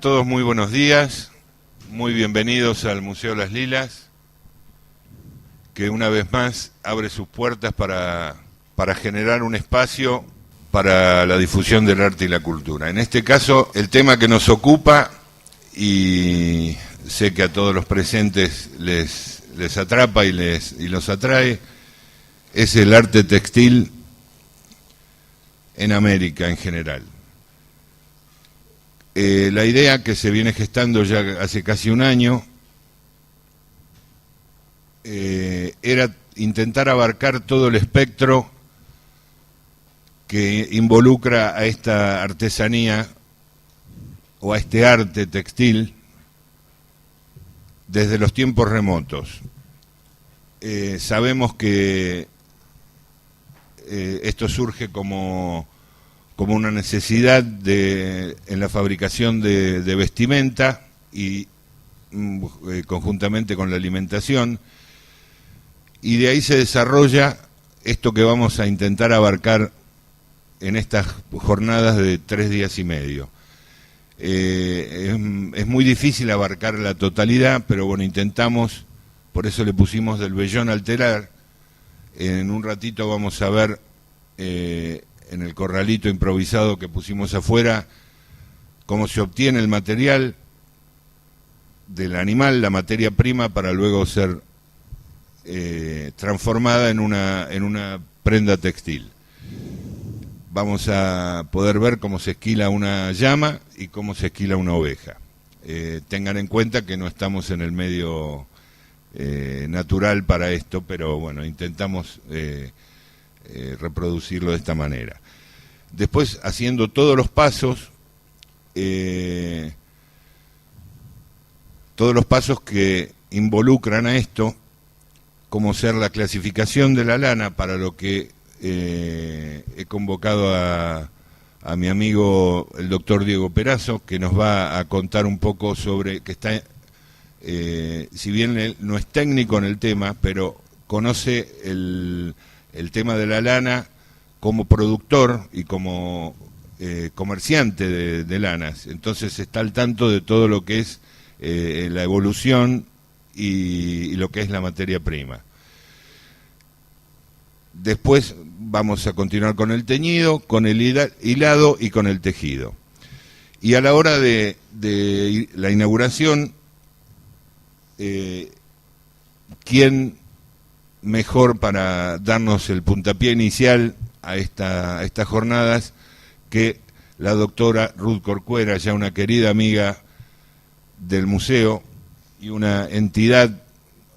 todos, muy buenos días, muy bienvenidos al Museo Las Lilas, que una vez más abre sus puertas para generar un espacio para la difusión del arte y la cultura. En este caso, el tema que nos ocupa, y sé que a todos los presentes les atrapa y los atrae, es el arte textil en América en general. La idea que se viene gestando ya hace casi un año era intentar abarcar todo el espectro que involucra a esta artesanía o a este arte textil desde los tiempos remotos. Sabemos que esto surge como una necesidad en la fabricación de vestimenta y conjuntamente con la alimentación, y de ahí se desarrolla esto que vamos a intentar abarcar en estas jornadas de 3 días y medio. Es muy difícil abarcar la totalidad, pero bueno, intentamos, por eso le pusimos del vellón al telar. En un ratito vamos a ver en el corralito improvisado que pusimos afuera cómo se obtiene el material del animal, la materia prima, para luego ser transformada en una prenda textil. Vamos a poder ver cómo se esquila una llama y cómo se esquila una oveja. Tengan en cuenta que no estamos en el medio natural para esto, pero bueno, intentamos reproducirlo de esta manera. Después, haciendo todos los pasos que involucran a esto, como ser la clasificación de la lana, para lo que he convocado a mi amigo el doctor Diego Perazo, que nos va a contar un poco sobre, que está, si bien él no es técnico en el tema, pero conoce el tema de la lana como productor y como comerciante de lanas. Entonces está al tanto de todo lo que es la evolución y lo que es la materia prima. Después vamos a continuar con el teñido, con el hilado y con el tejido. Y a la hora de la inauguración, ¿quién mejor para darnos el puntapié inicial a estas jornadas que la doctora Ruth Corcuera, ya una querida amiga del museo y una entidad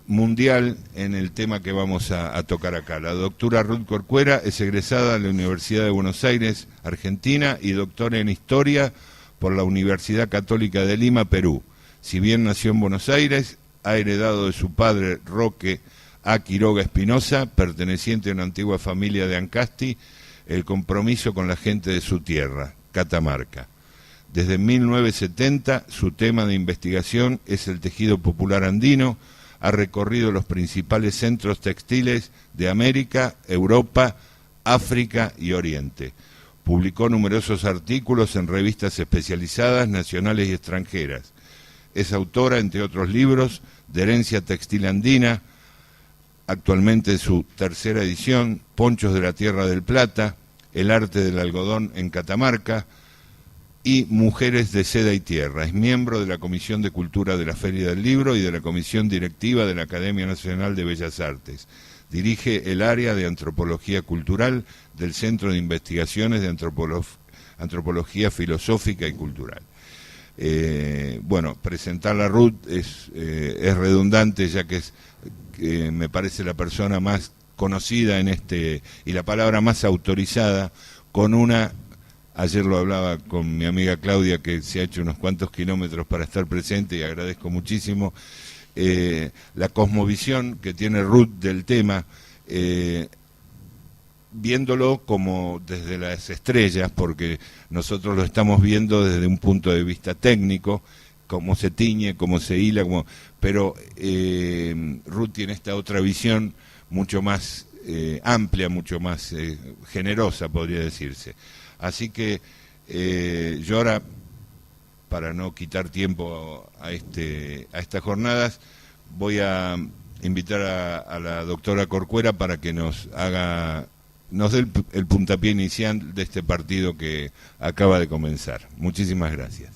mundial en el tema que vamos a tocar acá? La doctora Ruth Corcuera es egresada de la Universidad de Buenos Aires, Argentina, y doctora en Historia por la Universidad Católica de Lima, Perú. Si bien nació en Buenos Aires, ha heredado de su padre Roque A. Quiroga Espinosa, perteneciente a una antigua familia de Ancasti, el compromiso con la gente de su tierra, Catamarca. Desde 1970 su tema de investigación es el tejido popular andino. Ha recorrido los principales centros textiles de América, Europa, África y Oriente. Publicó numerosos artículos en revistas especializadas nacionales y extranjeras. Es autora, entre otros libros, de Herencia Textil Andina, actualmente su 3ª edición, Ponchos de la Tierra del Plata, El arte del algodón en Catamarca y Mujeres de Seda y Tierra. Es miembro de la Comisión de Cultura de la Feria del Libro y de la Comisión Directiva de la Academia Nacional de Bellas Artes. Dirige el área de Antropología Cultural del Centro de Investigaciones de Antropología Filosófica y Cultural. Bueno, presentarla a Ruth es redundante, ya que me parece la persona más conocida en y la palabra más autorizada, con ayer lo hablaba con mi amiga Claudia, que se ha hecho unos cuantos kilómetros para estar presente, y agradezco muchísimo la cosmovisión que tiene Ruth del tema, viéndolo como desde las estrellas, porque nosotros lo estamos viendo desde un punto de vista técnico, cómo se tiñe, cómo se hila, pero Ruth tiene esta otra visión mucho más amplia, mucho más generosa, podría decirse. Así que yo ahora para no quitar tiempo a estas jornadas, voy a invitar a la doctora Corcuera para que nos dé el puntapié inicial de este partido que acaba de comenzar. Muchísimas gracias.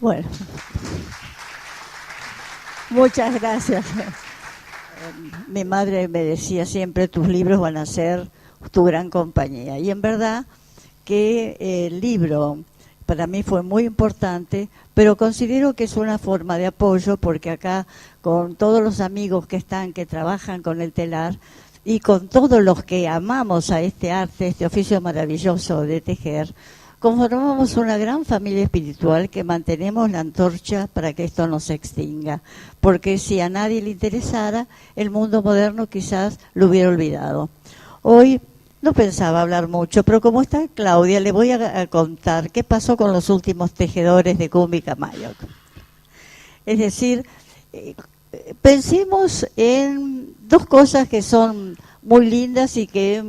Bueno, muchas gracias. Mi madre me decía siempre, tus libros van a ser tu gran compañía. Y en verdad que el libro para mí fue muy importante, pero considero que es una forma de apoyo, porque acá con todos los amigos que trabajan con el telar, y con todos los que amamos a este arte, este oficio maravilloso de tejer, conformamos una gran familia espiritual que mantenemos la antorcha para que esto no se extinga, porque si a nadie le interesara, el mundo moderno quizás lo hubiera olvidado. Hoy no pensaba hablar mucho, pero como está Claudia, le voy a contar qué pasó con los últimos tejedores de Cumbica-Mayoc. Es decir, pensemos en dos cosas que son muy lindas y que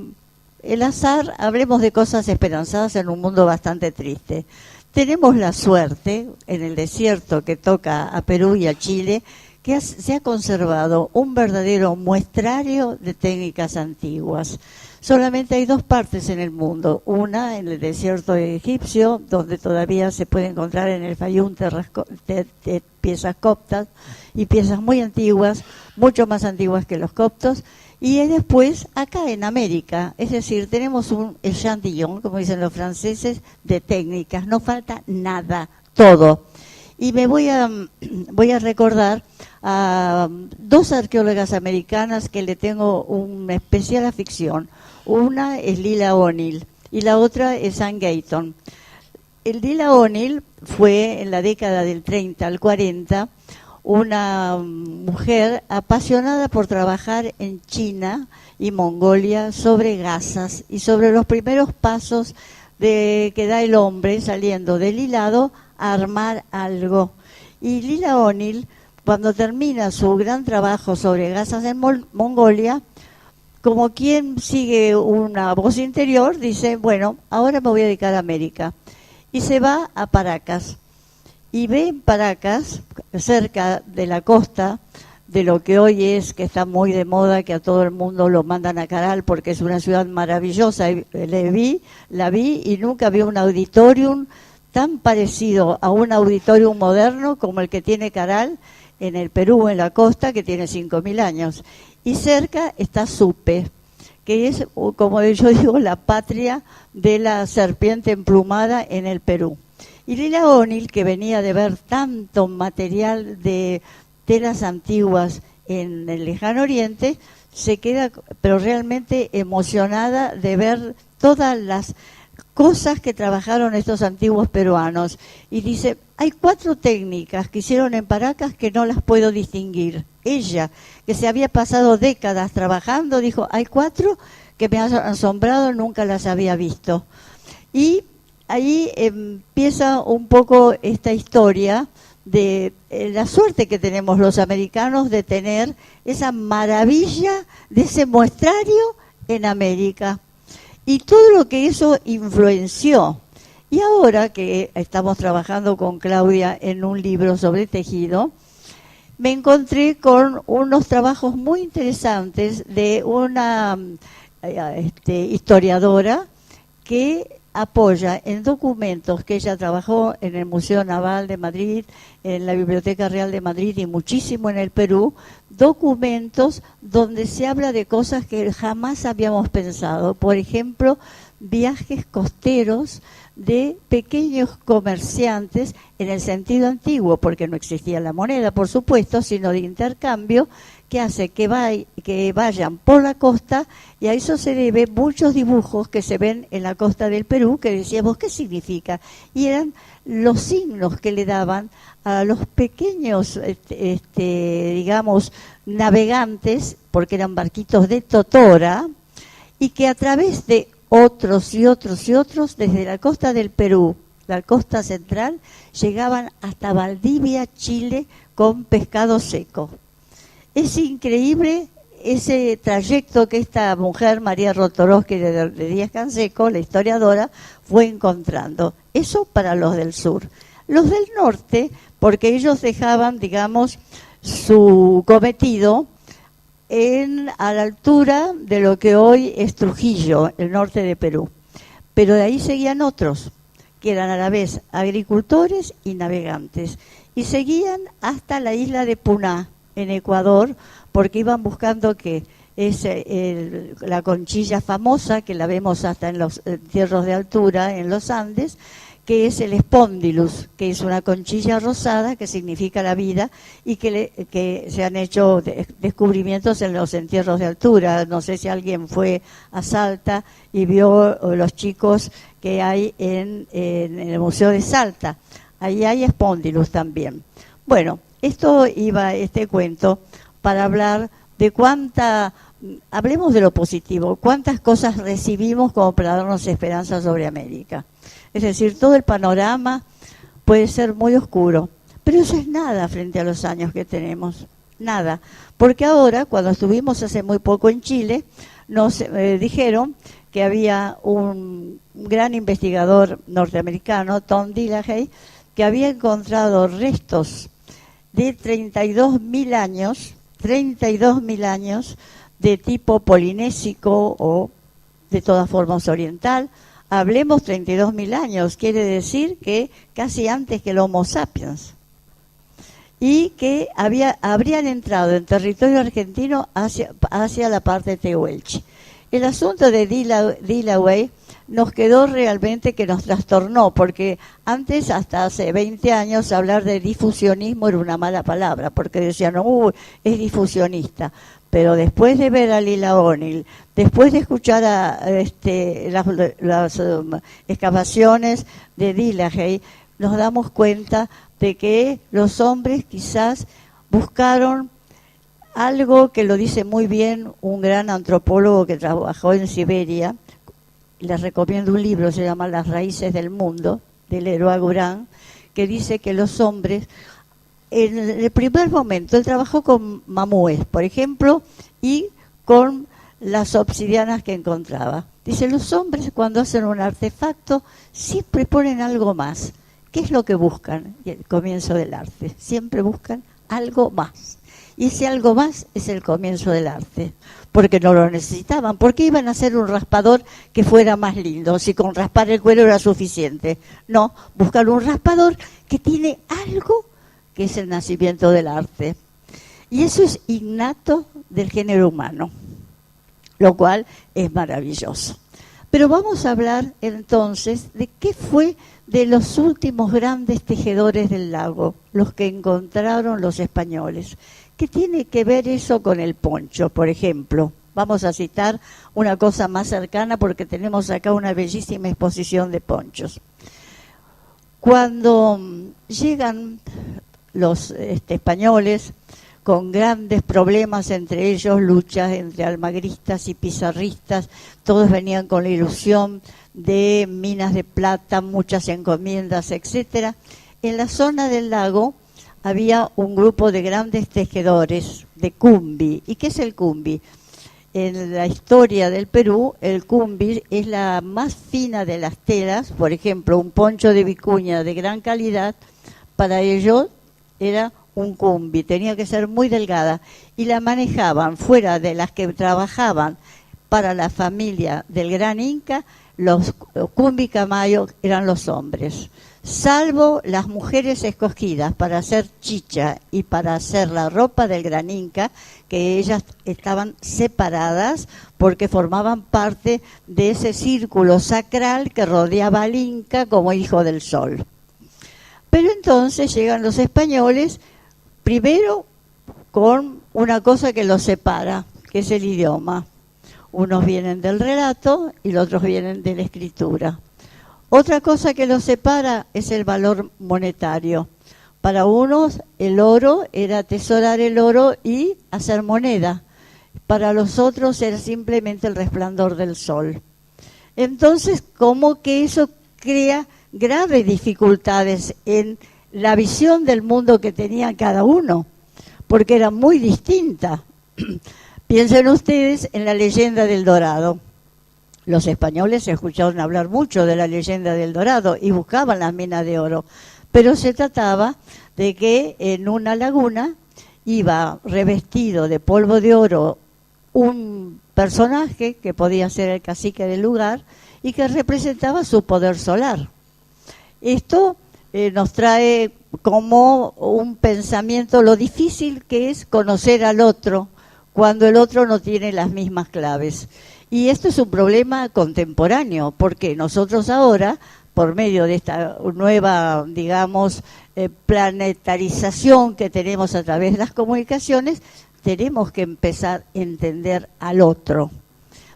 el azar, hablemos de cosas esperanzadas en un mundo bastante triste. Tenemos la suerte, en el desierto que toca a Perú y a Chile, que se ha conservado un verdadero muestrario de técnicas antiguas. Solamente hay dos partes en el mundo, una en el desierto egipcio, donde todavía se puede encontrar en el Fayum piezas coptas y piezas muy antiguas, mucho más antiguas que los coptos, y después acá en América, es decir, tenemos un echantillón, como dicen los franceses, de técnicas, no falta nada, todo. Y me voy a recordar a dos arqueólogas americanas que le tengo una especial afición. Una es Lila O'Neill y la otra es Anne Gayton. El Lila O'Neill fue en la década del 30 al 40 una mujer apasionada por trabajar en China y Mongolia sobre gasas y sobre los primeros pasos que da el hombre saliendo del hilado a armar algo. Y Lila O'Neill, cuando termina su gran trabajo sobre gasas en Mongolia, como quien sigue una voz interior, dice, bueno, ahora me voy a dedicar a América. Y se va a Paracas. Y ve en Paracas, cerca de la costa, de lo que hoy es, que está muy de moda, que a todo el mundo lo mandan a Caral porque es una ciudad maravillosa. La vi y nunca vi un auditorium tan parecido a un auditorium moderno como el que tiene Caral en el Perú, en la costa, que tiene 5.000 años. Y cerca está Supe, que es, como yo digo, la patria de la serpiente emplumada en el Perú. Y Lila O'Neill, que venía de ver tanto material de telas antiguas en el Lejano Oriente, se queda, pero realmente emocionada de ver todas las cosas que trabajaron estos antiguos peruanos. Y dice, hay 4 técnicas que hicieron en Paracas que no las puedo distinguir. Ella, que se había pasado décadas trabajando, dijo, hay 4 que me han asombrado, nunca las había visto. Y ahí empieza un poco esta historia de la suerte que tenemos los americanos de tener esa maravilla de ese muestrario en América. Y todo lo que eso influenció. Y ahora que estamos trabajando con Claudia en un libro sobre tejido, me encontré con unos trabajos muy interesantes de una historiadora que apoya en documentos que ella trabajó en el Museo Naval de Madrid, en la Biblioteca Real de Madrid y muchísimo en el Perú, documentos donde se habla de cosas que jamás habíamos pensado. Por ejemplo, viajes costeros de pequeños comerciantes en el sentido antiguo, porque no existía la moneda, por supuesto, sino de intercambio, que hace que vayan por la costa, y a eso se debe muchos dibujos que se ven en la costa del Perú, que decíamos, ¿qué significa? Y eran los signos que le daban a los pequeños, digamos, navegantes, porque eran barquitos de totora, y que a través de otros y otros y otros, desde la costa del Perú, la costa central, llegaban hasta Valdivia, Chile, con pescado seco. Es increíble ese trayecto que esta mujer, María Rotorowski de Díaz Canseco, la historiadora, fue encontrando. Eso para los del sur. Los del norte, porque ellos dejaban, digamos, su cometido a la altura de lo que hoy es Trujillo, el norte de Perú. Pero de ahí seguían otros, que eran a la vez agricultores y navegantes. Y seguían hasta la isla de Puná, en Ecuador, porque iban buscando que es la conchilla famosa, que la vemos hasta en los entierros de altura, en los Andes, que es el Spondylus, que es una conchilla rosada, que significa la vida, y que se han hecho descubrimientos en los entierros de altura. No sé si alguien fue a Salta y vio los chicos que hay en el Museo de Salta. Ahí hay Spondylus también. Bueno, este cuento para hablar de hablemos de lo positivo, cuántas cosas recibimos como para darnos esperanza sobre América. Es decir, todo el panorama puede ser muy oscuro, pero eso es nada frente a los años que tenemos, nada. Porque ahora, cuando estuvimos hace muy poco en Chile, nos dijeron que había un gran investigador norteamericano, Tom Dillahay, que había encontrado restos de 32.000 años de tipo polinésico o de todas formas oriental. Hablemos 32.000 años, quiere decir que casi antes que el Homo sapiens. Y que habrían entrado en territorio argentino hacia la parte de Tehuelche. El asunto de Dillahay nos quedó realmente que nos trastornó, porque antes, hasta hace 20 años, hablar de difusionismo era una mala palabra, porque decían, es difusionista. Pero después de ver a Lila O'Neill, después de escuchar las excavaciones de Dillahay, nos damos cuenta de que los hombres quizás buscaron algo que lo dice muy bien un gran antropólogo que trabajó en Siberia. Les recomiendo un libro, se llama Las raíces del mundo, de Leroy Gourand, que dice que los hombres, en el primer momento, él trabajó con mamúes, por ejemplo, y con las obsidianas que encontraba. Dice, los hombres cuando hacen un artefacto siempre ponen algo más. ¿Qué es lo que buscan? Y el comienzo del arte. Siempre buscan algo más. Y ese algo más es el comienzo del arte, porque no lo necesitaban. ¿Por qué iban a hacer un raspador que fuera más lindo, si con raspar el cuero era suficiente? No, buscan un raspador que tiene algo que es el nacimiento del arte. Y eso es innato del género humano, lo cual es maravilloso. Pero vamos a hablar entonces de qué fue de los últimos grandes tejedores del lago, los que encontraron los españoles. ¿Qué tiene que ver eso con el poncho, por ejemplo? Vamos a citar una cosa más cercana porque tenemos acá una bellísima exposición de ponchos. Cuando llegan los españoles con grandes problemas, entre ellos luchas entre almagristas y pizarristas, todos venían con la ilusión de minas de plata, muchas encomiendas, etcétera. En la zona del lago había un grupo de grandes tejedores de cumbi. ¿Y qué es el cumbi? En la historia del Perú, el cumbi es la más fina de las telas. Por ejemplo, un poncho de vicuña de gran calidad, para ellos era un cumbi, tenía que ser muy delgada, y la manejaban fuera de las que trabajaban para la familia del Gran Inca. Los cumbi camayo eran los hombres, salvo las mujeres escogidas para hacer chicha y para hacer la ropa del Gran Inca, que ellas estaban separadas porque formaban parte de ese círculo sacral que rodeaba al Inca como hijo del sol. Pero entonces llegan los españoles, primero con una cosa que los separa, que es el idioma. Unos vienen del relato y los otros vienen de la escritura. Otra cosa que los separa es el valor monetario. Para unos el oro era atesorar el oro y hacer moneda. Para los otros era simplemente el resplandor del sol. Entonces, ¿cómo que eso crea graves dificultades en la visión del mundo que tenía cada uno? Porque era muy distinta. Piensen ustedes en la leyenda del Dorado. Los españoles escucharon hablar mucho de la leyenda del Dorado y buscaban las minas de oro. pero se trataba de que en una laguna iba revestido de polvo de oro un personaje que podía ser el cacique del lugar y que representaba su poder solar. Esto nos trae como un pensamiento lo difícil que es conocer al otro cuando el otro no tiene las mismas claves. Y esto es un problema contemporáneo, porque nosotros ahora, por medio de esta nueva, digamos, planetarización que tenemos a través de las comunicaciones, tenemos que empezar a entender al otro.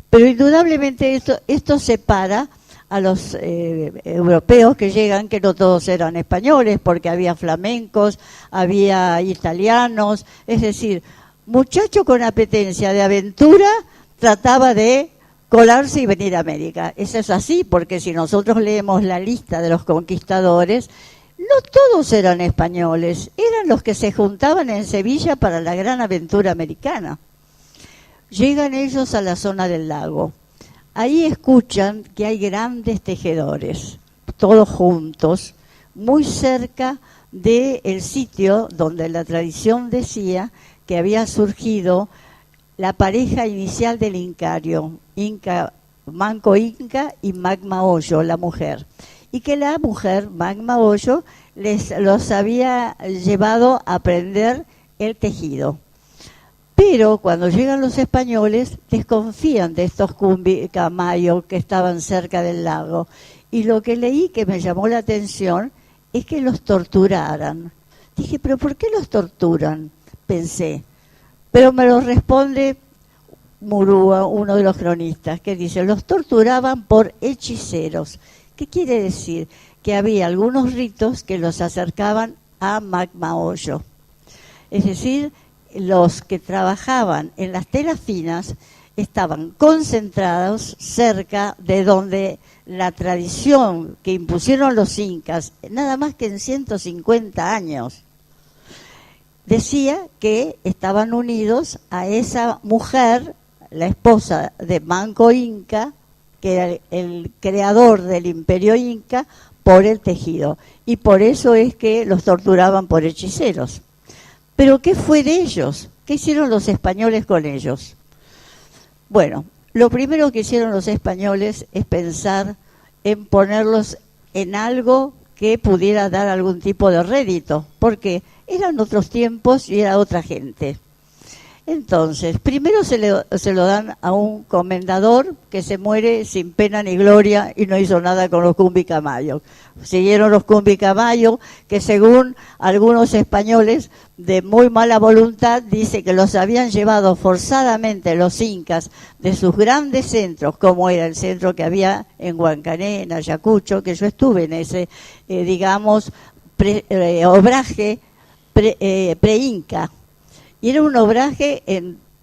Pero indudablemente esto separa a los europeos que llegan, que no todos eran españoles, porque había flamencos, había italianos, es decir, muchacho con apetencia de aventura trataba de colarse y venir a América. Eso es así, porque si nosotros leemos la lista de los conquistadores, no todos eran españoles, eran los que se juntaban en Sevilla para la gran aventura americana. Llegan ellos a la zona del lago. Ahí escuchan que hay grandes tejedores, todos juntos, muy cerca del sitio donde la tradición decía que había surgido la pareja inicial del Incario, Manco Inca y Magma Ollo, la mujer. Y que la mujer, Magma Ollo, los había llevado a aprender el tejido. Pero cuando llegan los españoles, desconfían de estos cumbicamayos que estaban cerca del lago. Y lo que leí que me llamó la atención es que los torturaran. Dije, ¿pero por qué los torturan? Pensé. Pero me lo responde Murúa, uno de los cronistas, que dice, los torturaban por hechiceros. ¿Qué quiere decir? Que había algunos ritos que los acercaban a Magma Ollo. Es decir, los que trabajaban en las telas finas estaban concentrados cerca de donde la tradición que impusieron los incas, nada más que en 150 años, decía que estaban unidos a esa mujer, la esposa de Manco Inca, que era el creador del imperio inca, por el tejido. Y por eso es que los torturaban por hechiceros. ¿Pero qué fue de ellos? ¿Qué hicieron los españoles con ellos? Bueno, lo primero que hicieron los españoles es pensar en ponerlos en algo que pudiera dar algún tipo de rédito, porque eran otros tiempos y era otra gente. Entonces, primero se lo dan a un comendador que se muere sin pena ni gloria y no hizo nada con los cumbicamayos. Siguieron los cumbicamayos, que según algunos españoles de muy mala voluntad, dice que los habían llevado forzadamente los incas de sus grandes centros, como era el centro que había en Huancané, en Ayacucho, que yo estuve en ese, obraje pre-inca. Y era un obraje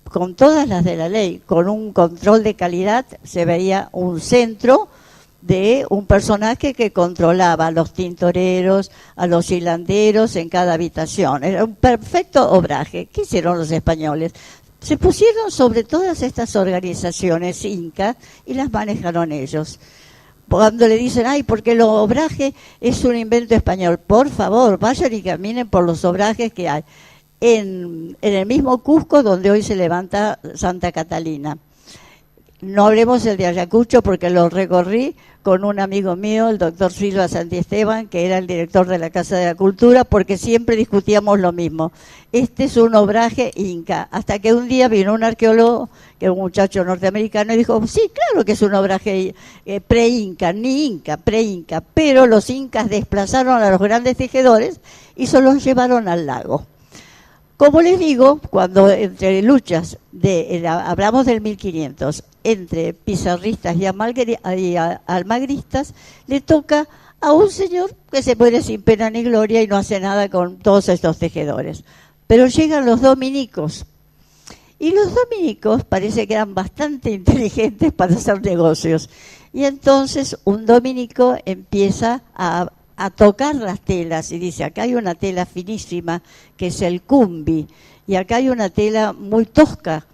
con todas las de la ley, con un control de calidad. Se veía un centro de un personaje que controlaba a los tintoreros, a los hilanderos en cada habitación. Era un perfecto obraje. ¿Qué hicieron los españoles? Se pusieron sobre todas estas organizaciones incas y las manejaron ellos. Cuando le dicen, ay, porque el obraje es un invento español, por favor, vayan y caminen por los obrajes que hay. En el mismo Cusco donde hoy se levanta Santa Catalina. No hablemos del de Ayacucho porque lo recorrí con un amigo mío, el doctor Silva Santiesteban, que era el director de la Casa de la Cultura, porque siempre discutíamos lo mismo. Este es un obraje inca. Hasta que un día vino un arqueólogo, que es un muchacho norteamericano, y dijo, sí, claro que es un obraje pre-inca, ni inca, pre-inca. Pero los incas desplazaron a los grandes tejedores y se los llevaron al lago. Como les digo, cuando entre luchas, hablamos del 1500, entre pizarristas y almagristas, le toca a un señor que se muere sin pena ni gloria y no hace nada con todos estos tejedores. Pero llegan los dominicos, y los dominicos parece que eran bastante inteligentes para hacer negocios. Y entonces un dominico empieza a tocar las telas y dice, acá hay una tela finísima que es el cumbi y acá hay una tela muy tosca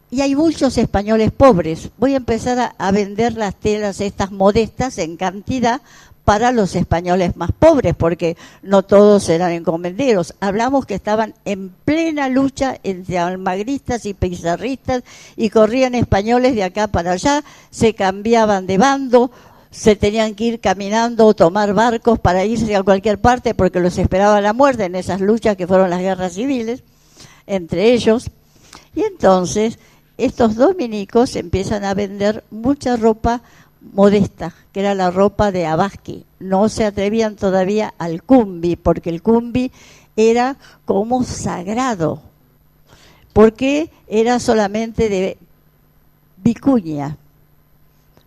y hay muchos españoles pobres. Voy a empezar a vender las telas estas modestas en cantidad para los españoles más pobres, porque no todos eran encomenderos. Hablamos que estaban en plena lucha entre almagristas y pizarristas y corrían españoles de acá para allá, se cambiaban de bando, se tenían que ir caminando o tomar barcos para irse a cualquier parte porque los esperaba la muerte en esas luchas que fueron las guerras civiles entre ellos. Y entonces estos dominicos empiezan a vender mucha ropa modesta, que era la ropa de abasqui. No se atrevían todavía al cumbi, porque el cumbi era como sagrado, porque era solamente de vicuña,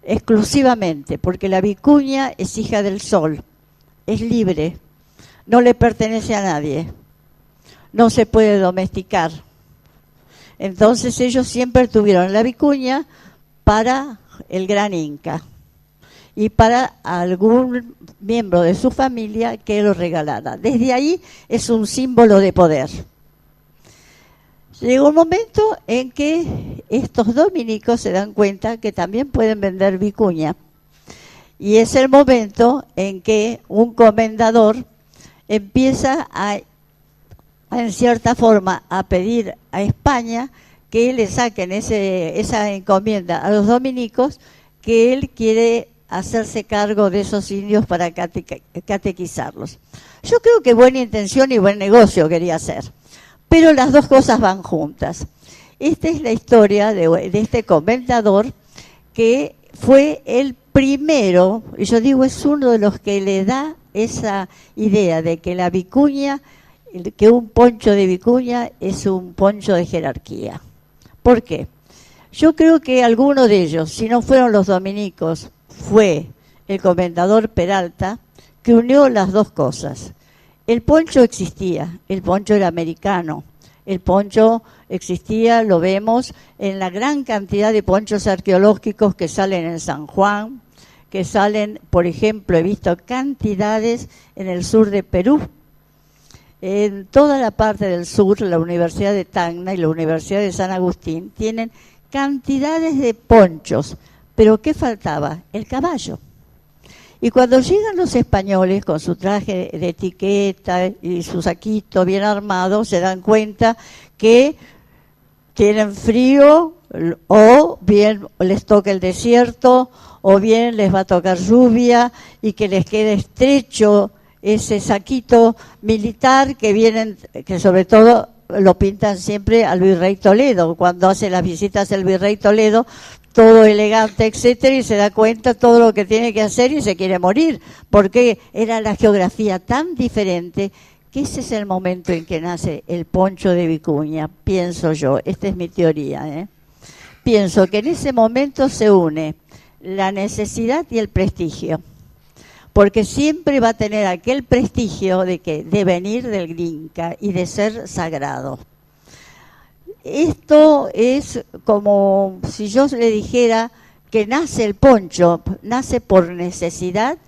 exclusivamente, porque la vicuña es hija del sol, es libre, no le pertenece a nadie, no se puede domesticar. Entonces ellos siempre tuvieron la vicuña para el gran Inca y para algún miembro de su familia que lo regalara. Desde ahí es un símbolo de poder. Llegó un momento en que estos dominicos se dan cuenta que también pueden vender vicuña, y es el momento en que un comendador empieza en cierta forma a pedir a España que le saquen esa encomienda a los dominicos, que él quiere hacerse cargo de esos indios para catequizarlos. Yo creo que buena intención y buen negocio quería hacer, pero las dos cosas van juntas. Esta es la historia de este comendador, que fue el primero, y yo digo es uno de los que le da esa idea de que la vicuña, que un poncho de vicuña es un poncho de jerarquía. ¿Por qué? Yo creo que alguno de ellos, si no fueron los dominicos, fue el comendador Peralta, que unió las dos cosas. El poncho existía, el poncho era americano, el poncho existía, lo vemos en la gran cantidad de ponchos arqueológicos que salen en San Juan, que salen, por ejemplo, he visto cantidades en el sur de Perú. En toda la parte del sur, la Universidad de Tacna y la Universidad de San Agustín tienen cantidades de ponchos, pero ¿qué faltaba? El caballo. Y cuando llegan los españoles con su traje de etiqueta y su saquito bien armado, se dan cuenta que tienen frío, o bien les toca el desierto, o bien les va a tocar lluvia, y que les quede estrecho ese saquito militar que sobre todo lo pintan siempre al virrey Toledo, cuando hace las visitas el virrey Toledo, todo elegante, etcétera, y se da cuenta todo lo que tiene que hacer y se quiere morir, porque era la geografía tan diferente, que ese es el momento en que nace el poncho de vicuña, pienso yo, esta es mi teoría, Pienso que en ese momento se une la necesidad y el prestigio, porque siempre va a tener aquel prestigio de venir del Inca y de ser sagrado. Esto es como si yo le dijera que nace el poncho, nace por necesidad,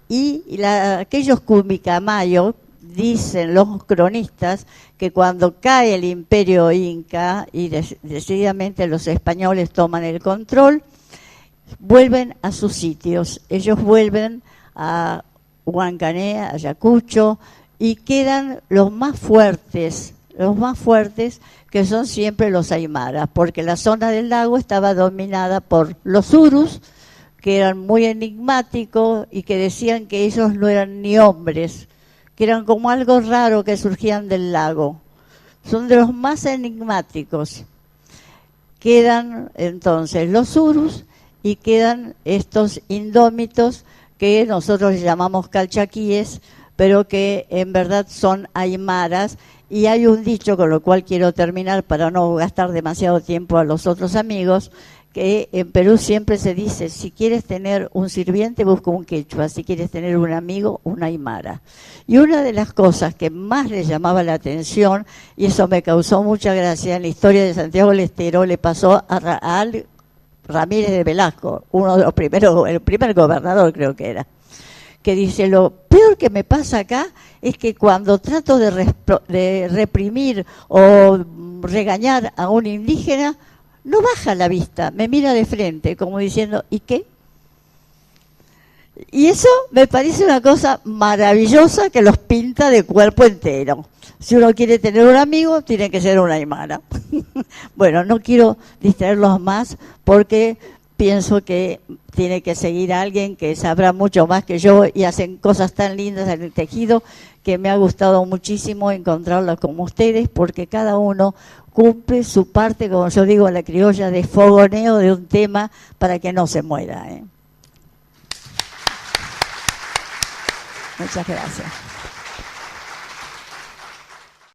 y aquellos Cumicamayo, dicen los cronistas, que cuando cae el imperio inca y decididamente los españoles toman el control, vuelven a sus sitios. Ellos vuelven a Huancané, a Ayacucho, y quedan los más fuertes, que son siempre los aymaras, porque la zona del lago estaba dominada por los urus, que eran muy enigmáticos y que decían que ellos no eran ni hombres, que eran como algo raro que surgían del lago. Son de los más enigmáticos. Quedan entonces los urus y quedan estos indómitos que nosotros llamamos calchaquíes, pero que en verdad son aymaras. Y hay un dicho, con lo cual quiero terminar para no gastar demasiado tiempo a los otros amigos, que en Perú siempre se dice: si quieres tener un sirviente, busca un quechua; si quieres tener un amigo, un aymara. Y una de las cosas que más le llamaba la atención, y eso me causó mucha gracia, en la historia de Santiago del Estero le pasó a Ramírez de Velasco, uno de los primeros, el primer gobernador creo que era, que dice: lo peor que me pasa acá es que cuando trato de reprimir o regañar a un indígena, no baja la vista, me mira de frente, como diciendo: ¿y qué? Y eso me parece una cosa maravillosa que los pinta de cuerpo entero. Si uno quiere tener un amigo, tiene que ser una aymara. Bueno, no quiero distraerlos más porque pienso que tiene que seguir a alguien que sabrá mucho más que yo y hacen cosas tan lindas en el tejido que me ha gustado muchísimo encontrarlos con ustedes porque cada uno cumple su parte, como yo digo a la criolla, de fogoneo de un tema para que no se muera. Muchas gracias.